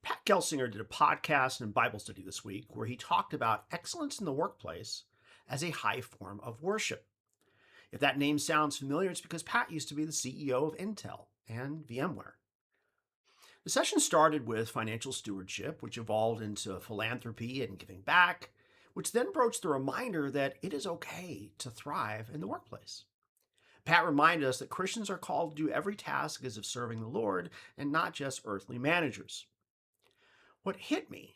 Pat Gelsinger did a podcast and Bible study this week where he talked about excellence in the workplace as a high form of worship. If that name sounds familiar, it's because Pat used to be the CEO of Intel and VMware. The session started with financial stewardship, which evolved into philanthropy and giving back, which then broached the reminder that it is okay to thrive in the workplace. Pat reminded us that Christians are called to do every task as if serving the Lord and not just earthly managers. What hit me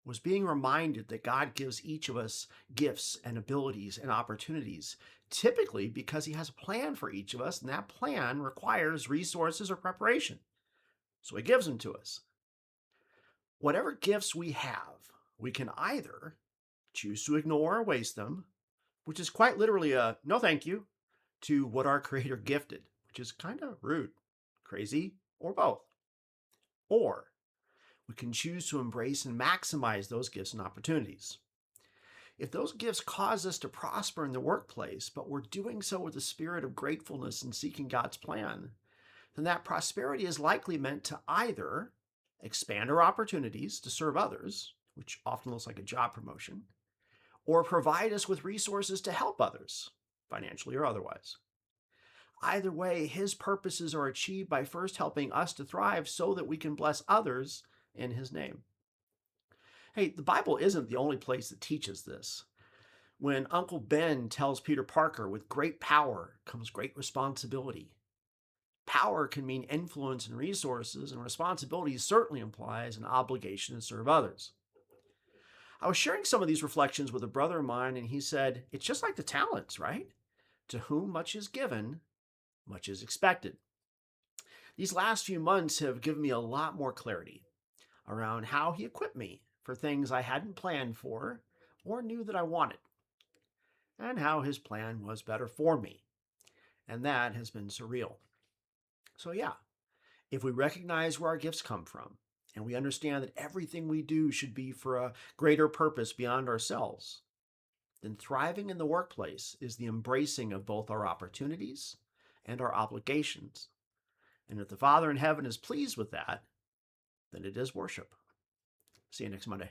was being reminded that God gives each of us gifts and abilities and opportunities, typically because He has a plan for each of us, and that plan requires resources or preparation. So He gives them to us. Whatever gifts we have, we can either choose to ignore or waste them, which is quite literally a no thank you to what our Creator gifted, which is kind of rude, crazy, or both. Or we can choose to embrace and maximize those gifts and opportunities. If those gifts cause us to prosper in the workplace, but we're doing so with a spirit of gratefulness and seeking God's plan, then that prosperity is likely meant to either expand our opportunities to serve others, which often looks like a job promotion, or provide us with resources to help others, financially or otherwise. Either way, His purposes are achieved by first helping us to thrive so that we can bless others in His name. Hey, the Bible isn't the only place that teaches this. When Uncle Ben tells Peter Parker, with great power comes great responsibility. Power can mean influence and resources, and responsibility certainly implies an obligation to serve others. I was sharing some of these reflections with a brother of mine, and he said, it's just like the talents, right? To whom much is given, much is expected. These last few months have given me a lot more clarity around how He equipped me for things I hadn't planned for or knew that I wanted, and how His plan was better for me. And that has been surreal. So, yeah, if we recognize where our gifts come from, and we understand that everything we do should be for a greater purpose beyond ourselves, then thriving in the workplace is the embracing of both our opportunities and our obligations. And if the Father in heaven is pleased with that, then it is worship. See you next Monday.